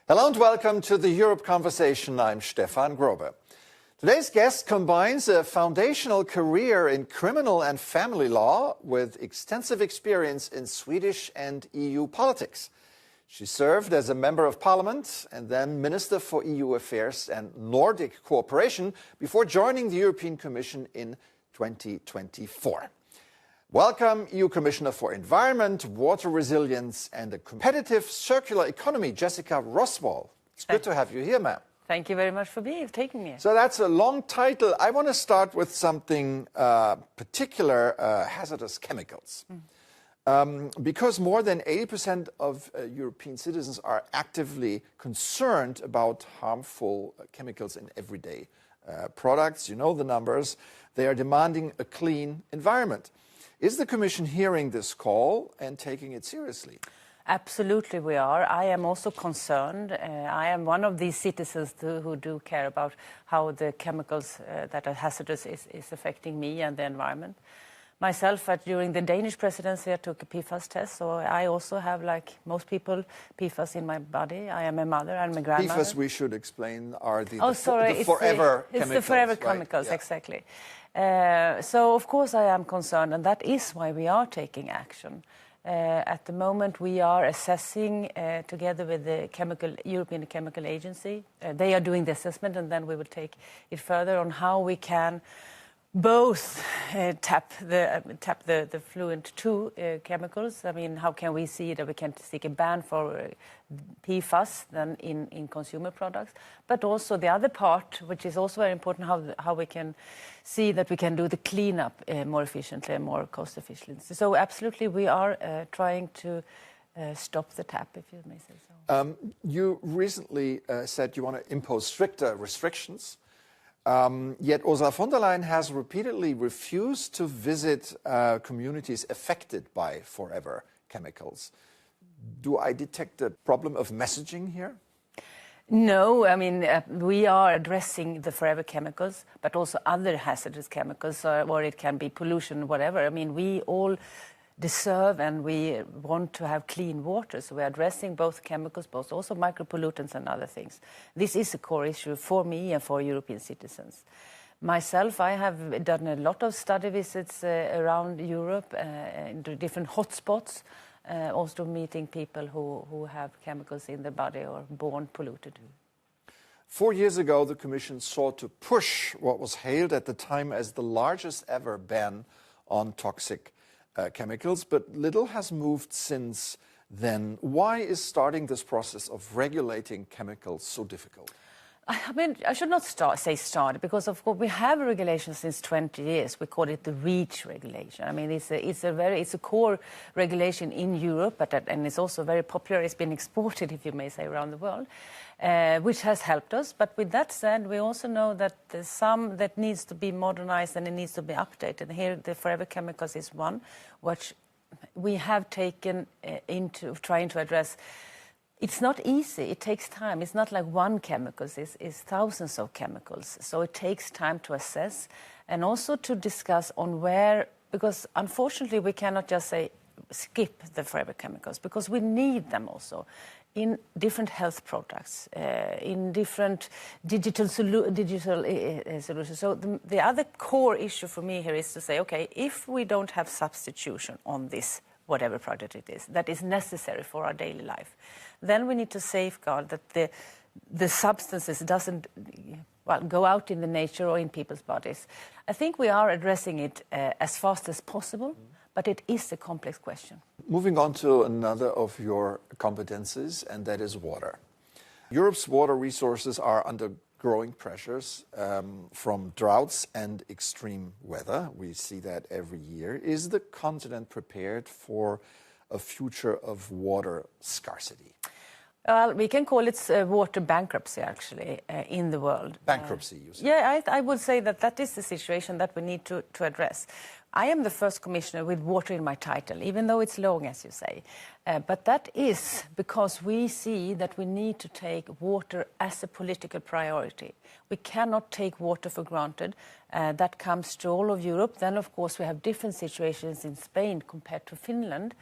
Hello and welcome to the Europe Conversation. I'm Stefan Grobe. Today's guest combines a foundational career in criminal and family law with extensive experience in Swedish and EU politics. She served as a member of parliament and then Minister for EU Affairs and Nordic Cooperation before joining the European Commission in 2024. Welcome, EU Commissioner for Environment, Water Resilience and a Competitive Circular Economy, Jessica Rosswall. It's good to have you here, ma'am. Thank you very much for taking me. So that's a long title. I want to start with something particular, hazardous chemicals. Because more than 80% of European citizens are actively concerned about harmful chemicals in everyday products. You know the numbers. They are demanding a clean environment. Is the Commission hearing this call and taking it seriously? Absolutely we are. I am also concerned. I am one of these citizens who do care about how the chemicals that are hazardous is affecting me and the environment. Myself, during the Danish presidency, I took a PFAS test, so I also have, like most people, PFAS in my body. I am a mother and a grandmother. PFAS, we should explain, are the forever chemicals. It's the forever right? chemicals, yeah. Exactly. So, of course, I am concerned, and that is why we are taking action. At the moment, we are assessing, together with the European Chemical Agency. They are doing the assessment, and then we will take it further on how we can both tap the fluent to chemicals. I mean, how can we see that we can seek a ban for PFAS then in consumer products, but also the other part, which is also very important, how we can see that we can do the cleanup more efficiently and more cost efficiently. So absolutely, we are trying to stop the tap, if you may say so. You recently said you want to impose stricter restrictions. Yet Ursula von der Leyen has repeatedly refused to visit communities affected by forever chemicals. Do I detect a problem of messaging here? No, I mean, we are addressing the forever chemicals, but also other hazardous chemicals, or it can be pollution, whatever. I mean, we all deserve and we want to have clean water. So we're addressing both chemicals, but also micropollutants and other things. This is a core issue for me and for European citizens. Myself, I have done a lot of study visits around Europe, in different hotspots, also meeting people who have chemicals in their body or born polluted. 4 years ago, the Commission sought to push what was hailed at the time as the largest ever ban on toxic chemicals, but little has moved since then. Why is starting this process of regulating chemicals so difficult? I mean, I should not say start, because of course we have a regulation since 20 years. We call it the REACH regulation. I mean, it's a core regulation in Europe, and it's also very popular. It's been exported, if you may say, around the world, which has helped us. But with that said, we also know that there's some that needs to be modernized and it needs to be updated. Here, the forever chemicals is one, which we have taken into trying to address. It's not easy. It takes time. It's not like one chemical. It's thousands of chemicals. So it takes time to assess and also to discuss on where, because unfortunately we cannot just say skip the forever chemicals, because we need them also in different health products, in different digital solutions. So the other core issue for me here is to say, okay, if we don't have substitution on this, whatever product it is, that is necessary for our daily life, then we need to safeguard that the substances doesn't go out in the nature or in people's bodies. I think we are addressing it as fast as possible, but it is a complex question. Moving on to another of your competences, and that is water. Europe's water resources are under growing pressures from droughts and extreme weather. We see that every year. Is the continent prepared for a future of water scarcity? Well, we can call it water bankruptcy, actually, in the world. Bankruptcy, you say? Yeah, I would say that is the situation that we need to address. I am the first commissioner with water in my title, even though it's long, as you say. But that is because we see that we need to take water as a political priority. We cannot take water for granted. That comes to all of Europe. Then, of course, we have different situations in Spain compared to Finland.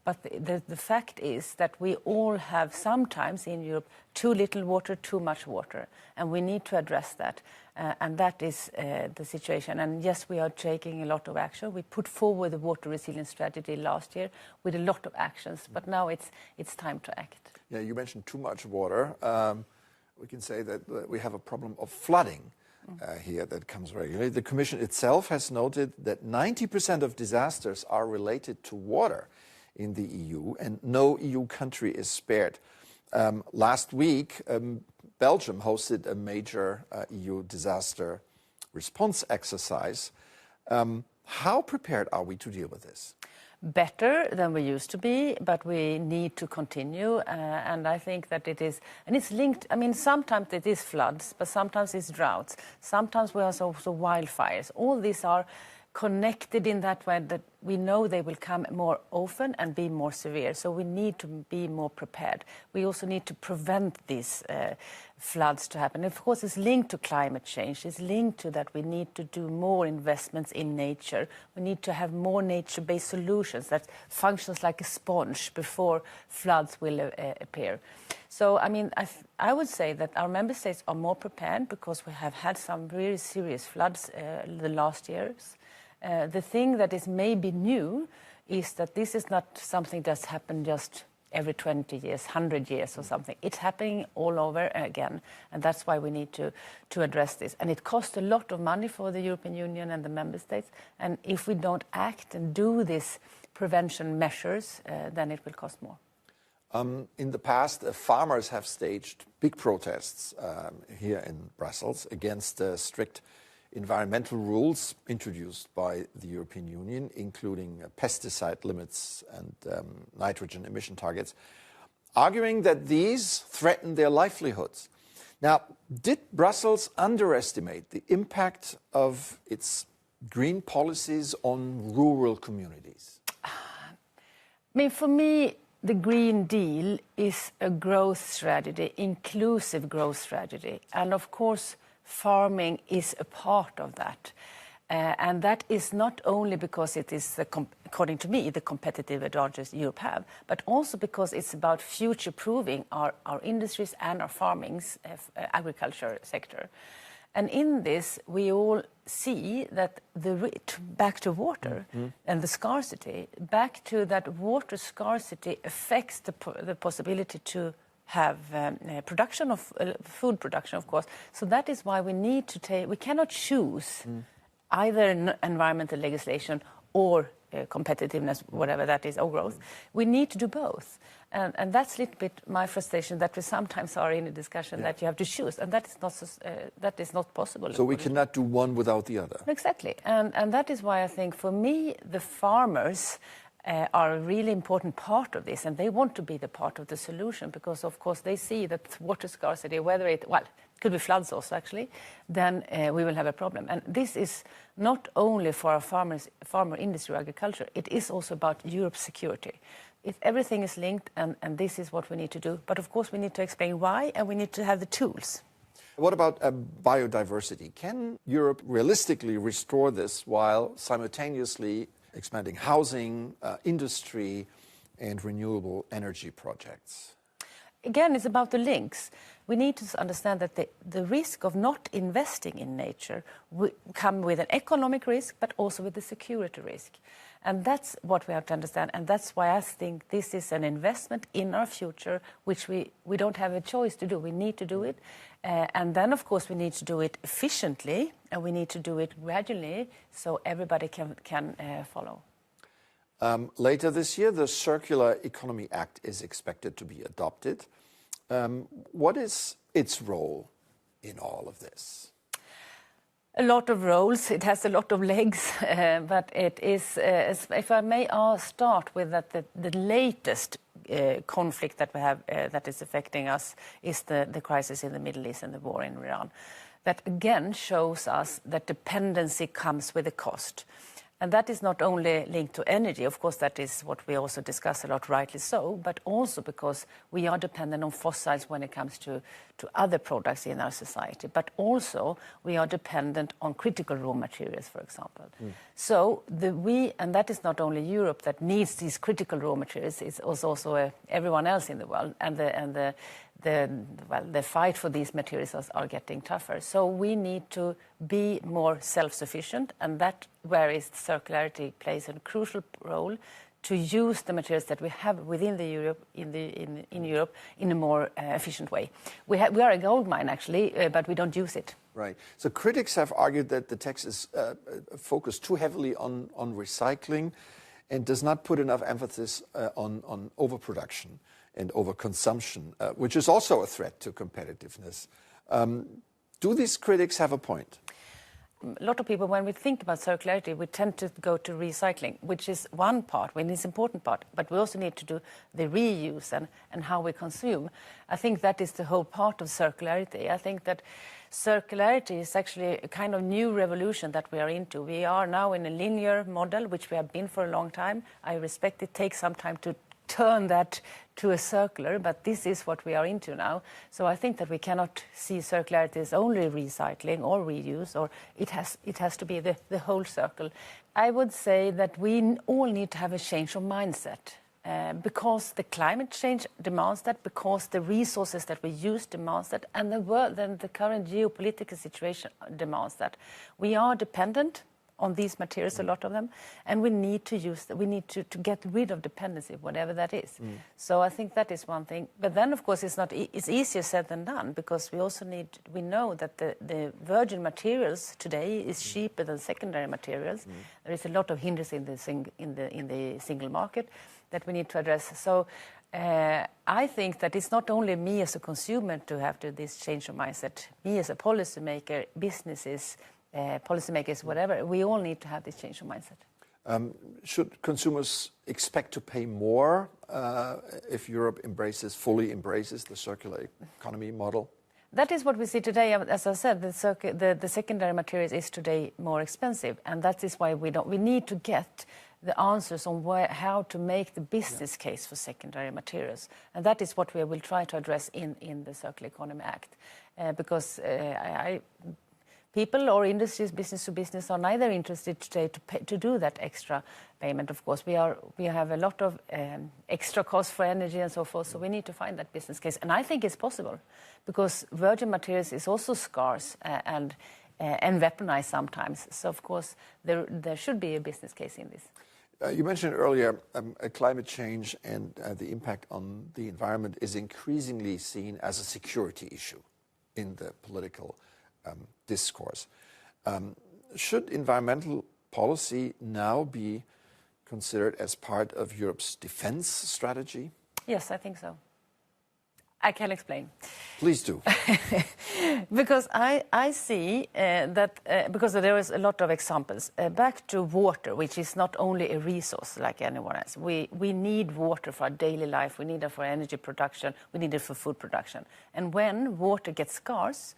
But the fact is that we all have sometimes in Europe too little water, too much water, and we need to address that. And that is the situation. And yes, we are taking a lot of action. We put forward the water resilience strategy last year with a lot of actions, but now it's time to act. Yeah, you mentioned too much water. We can say that we have a problem of flooding here that comes regularly. The Commission itself has noted that 90% of disasters are related to water in the EU, and no EU country is spared. Last week, Belgium hosted a major EU disaster response exercise. How prepared are we to deal with this? Better than we used to be, but we need to continue. And I think that it is, and it's linked, I mean, sometimes it is floods, but sometimes it's droughts. Sometimes we have also wildfires. All these are connected in that way that we know they will come more often and be more severe. So we need to be more prepared. We also need to prevent these floods to happen. Of course, it's linked to climate change. It's linked to that we need to do more investments in nature. We need to have more nature-based solutions that functions like a sponge before floods will appear. So, I mean, I would say that our member states are more prepared because we have had some really serious floods the last years. The thing that is maybe new is that this is not something that's happened just every 20 years, 100 years or something. It's happening all over again, and that's why we need to address this. And it costs a lot of money for the European Union and the member states, and if we don't act and do these prevention measures, then it will cost more. In the past, farmers have staged big protests here in Brussels against strict environmental rules introduced by the European Union, including pesticide limits and nitrogen emission targets, arguing that these threaten their livelihoods. Now, did Brussels underestimate the impact of its green policies on rural communities? I mean, for me, the Green Deal is a growth strategy, inclusive growth strategy, and of course, farming is a part of that. And that is not only because it is, according to me, the competitive advantages Europe have, but also because it's about future-proofing our industries and our farming's agriculture sector. And in this, we all see that back to water and the scarcity, back to that water scarcity affects the possibility to have production of food production, of course. So that is why we need to we cannot choose either environmental legislation or competitiveness, whatever that is, or growth. We need to do both. And that's a little bit my frustration that we sometimes are in a discussion that you have to choose, and that is not possible. So we cannot do one without the other. Exactly. And that is why I think, for me, the farmers are a really important part of this, and they want to be the part of the solution because, of course, they see that water scarcity, whether it could be floods also, actually, then we will have a problem. And this is not only for our farmer industry, agriculture, it is also about Europe's security. Everything is linked, and this is what we need to do. But, of course, we need to explain why, and we need to have the tools. What about biodiversity? Can Europe realistically restore this while simultaneously expanding housing, industry, and renewable energy projects? Again, it's about the links. We need to understand that the risk of not investing in nature will come with an economic risk, but also with the security risk. And that's what we have to understand. And that's why I think this is an investment in our future, which we don't have a choice to do. We need to do it. And then, of course, we need to do it efficiently, and we need to do it gradually so everybody can follow. Later this year, the Circular Economy Act is expected to be adopted. What is its role in all of this? A lot of roles. It has a lot of legs, but it is, if I may start with that, the latest conflict that we have that is affecting us is the crisis in the Middle East and the war in Iran. That again shows us that dependency comes with a cost. And that is not only linked to energy, of course, that is what we also discuss a lot, rightly so, but also because we are dependent on fossils when it comes to other products in our society. But also we are dependent on critical raw materials, for example. So and that is not only Europe that needs these critical raw materials, it's also everyone else in the world. And the fight for these materials are getting tougher. So we need to be more self-sufficient, and that where circularity plays a crucial role to use the materials that we have within Europe in Europe in a more efficient way. We are a gold mine actually, but we don't use it. Right. So critics have argued that the text is focused too heavily on recycling and does not put enough emphasis on overproduction and overconsumption, which is also a threat to competitiveness. Do these critics have a point? A lot of people, when we think about circularity, we tend to go to recycling, which is one part, when it's an important part, but we also need to do the reuse and how we consume. I think that is the whole part of circularity. I think that circularity is actually a kind of new revolution that we are into. We are now in a linear model, which we have been for a long time. I respect it takes some time to turn that to a circular, but this is what we are into now. So I think that we cannot see circularity as only recycling or reuse, or it has to be the whole circle. I would say that we all need to have a change of mindset. Because the climate change demands that, because the resources that we use demands that, and the current geopolitical situation demands that. We are dependent on these materials, a lot of them, and we need to to get rid of dependency, whatever that is. So I think that is one thing. But then, of course, it's easier said than done, because we know that the virgin materials today is cheaper than secondary materials. There is a lot of hindrance in the single market that we need to address. So I think that it's not only me as a consumer to have this change of mindset, me as a policymaker, businesses, policymakers, whatever, we all need to have this change of mindset. Should consumers expect to pay more if Europe fully embraces the circular economy model? That is what we see today. As I said, the secondary materials is today more expensive, and that is why we need to get the answers on how to make the business case for secondary materials. And that is what we will try to address in the Circular Economy Act. Because people or industries, business to business, are neither interested today to do that extra payment. Of course, we have a lot of extra costs for energy and so forth, so we need to find that business case. And I think it's possible, because virgin materials is also scarce and weaponized sometimes. So, of course, there should be a business case in this. You mentioned earlier climate change and the impact on the environment is increasingly seen as a security issue in the political discourse. Should environmental policy now be considered as part of Europe's defense strategy? Yes, I think so. I can explain. Please do. Because I see that, because there is a lot of examples. Back to water, which is not only a resource like anyone else. We need water for our daily life, we need it for energy production, we need it for food production. And when water gets scarce,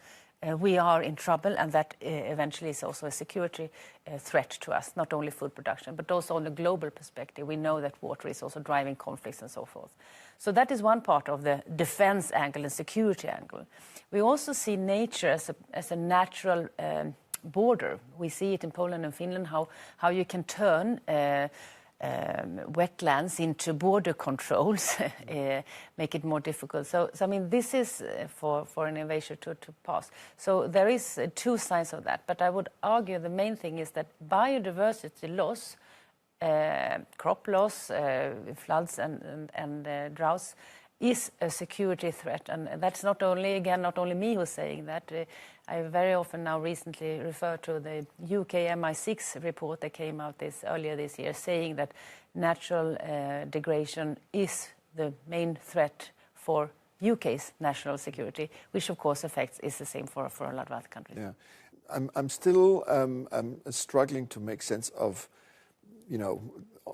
we are in trouble, and that eventually is also a security threat to us, not only food production, but also on a global perspective. We know that water is also driving conflicts and so forth. So that is one part of the defense angle and security angle. We also see nature as a natural border. We see it in Poland and Finland, how you can turn wetlands into border controls, make it more difficult. So I mean, this is for an invasion to pass. So there is two sides of that. But I would argue the main thing is that biodiversity loss, crop loss, floods and droughts is a security threat. And that's not only me who's saying that. I very often now recently refer to the UK MI6 report that came out earlier this year, saying that natural degradation is the main threat for UK's national security, which of course is the same for a lot of other countries. Yeah, I'm still struggling to make sense of,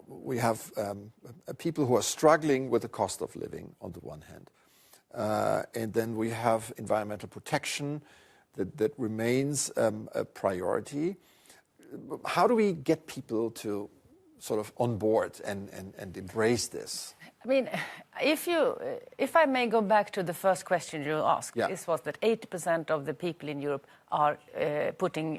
we have people who are struggling with the cost of living on the one hand, and then we have environmental protection that remains a priority. how do we get people to sort of on board and embrace this? I mean, if I may go back to the first question you asked, this was that 80% of the people in Europe are putting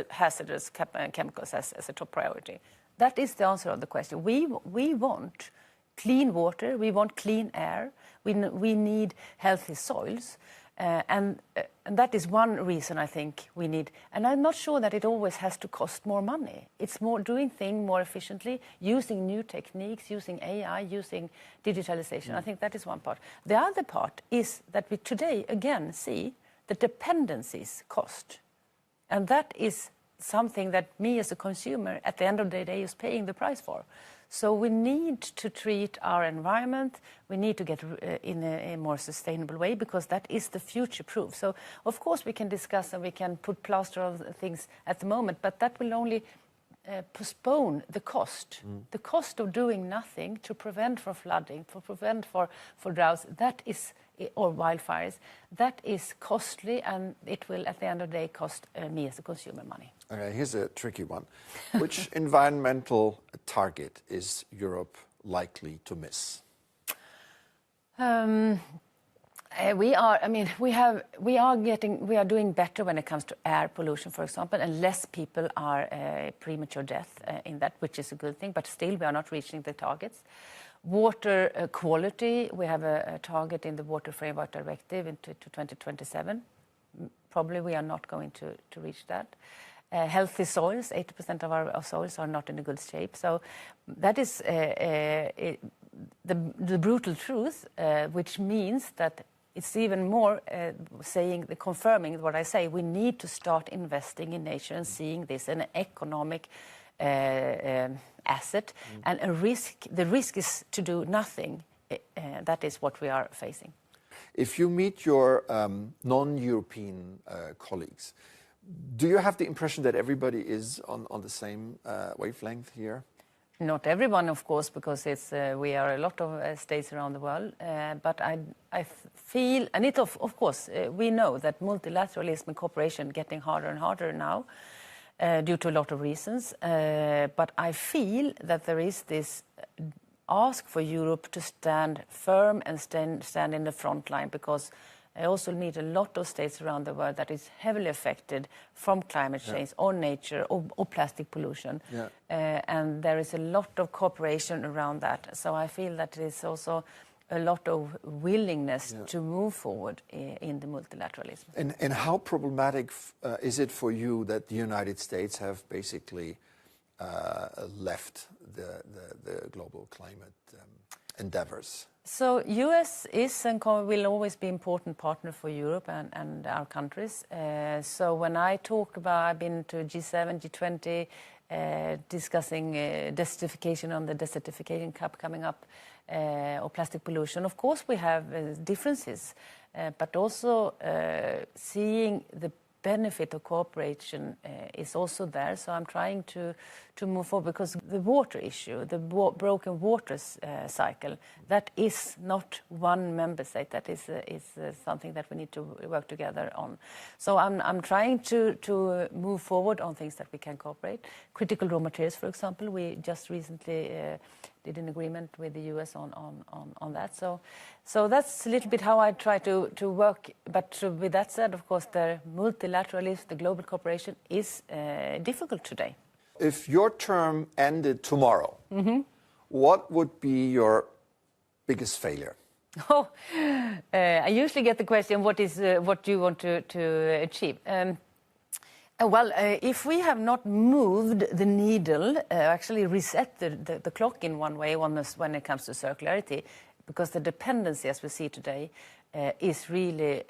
hazardous chemicals as a top priority. That is the answer of the question. We want clean water, we want clean air, we need healthy soils. And that is one reason I think we need, and I'm not sure that it always has to cost more money. It's more doing things more efficiently, using new techniques, using AI, using digitalization. I think that is one part. The other part is that we today again see the dependencies cost. And that is something that me as a consumer at the end of the day is paying the price for. So we need to treat our environment, we need to get in a more sustainable way because that is the future proof. So of course we can discuss and we can put plaster of things at the moment, but that will only postpone the cost of doing nothing to prevent from flooding, to prevent for droughts, that is, or wildfires, that is costly and it will at the end of the day cost me as a consumer money. Okay, here's a tricky one. Which environmental target is Europe likely to miss? We are doing better when it comes to air pollution, for example, and less people are premature death in that, which is a good thing, but still we are not reaching the targets. Water quality, we have a target in the Water Framework Directive into 2027. Probably we are not going to reach that. Healthy soils, 80% of our soils are not in a good shape. So that is the brutal truth, which means that it's even more confirming what I say. We need to start investing in nature and seeing this an economic asset and a risk. The risk is to do nothing. That is what we are facing. If you meet your non-European colleagues, do you have the impression that everybody is on the same wavelength here? Not everyone, of course, because we are a lot of states around the world. But I feel, and it of course, we know that multilateralism and cooperation getting harder and harder now due to a lot of reasons. But I feel that there is this ask for Europe to stand firm and stand in the front line, because I also need a lot of states around the world that is heavily affected from climate change or nature or plastic pollution. And there is a lot of cooperation around that. So I feel that there is also a lot of willingness to move forward in the multilateralism. And how problematic is it for you that the United States have basically left the global climate endeavors? So U.S. is and will always be an important partner for Europe and our countries. So when I talk about, I've been to G7, G20, discussing desertification on the desertification cup coming up, or plastic pollution. Of course we have differences, but also seeing the benefit of cooperation is also there. So I'm trying to move forward, because the water issue, the broken water cycle, that is not one member state. That is something that we need to work together on. So I'm trying to move forward on things that we can cooperate. Critical raw materials, for example, we just recently did an agreement with the US on that. So that's a little bit how I try to work. But with that said, of course, the multilateralism, the global cooperation is difficult today. If your term ended tomorrow, what would be your biggest failure? I usually get the question, what do you want to achieve? Well, if we have not moved the needle, actually reset the clock in one way when it comes to circularity, because the dependency, as we see today, is really,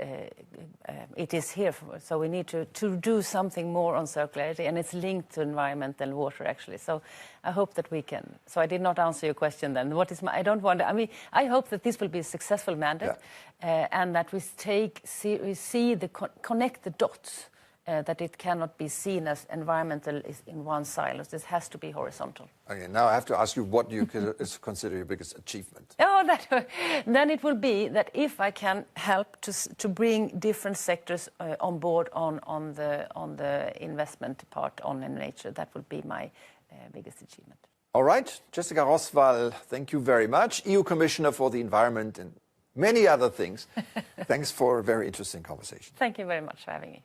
it is here. So we need to do something more on circularity, and it's linked to environment and water, actually. So I hope that we can. So I did not answer your question then. What is I don't want to, I mean, I hope that this will be a successful mandate, and that we connect the dots that it cannot be seen as environmental is in one silo. This has to be horizontal. Okay, now I have to ask you what you consider your biggest achievement. Oh, then it will be that if I can help to bring different sectors on board on the investment part on nature, that would be my biggest achievement. All right, Jessica Rosswall, thank you very much. EU Commissioner for the Environment and many other things. Thanks for a very interesting conversation. Thank you very much for having me.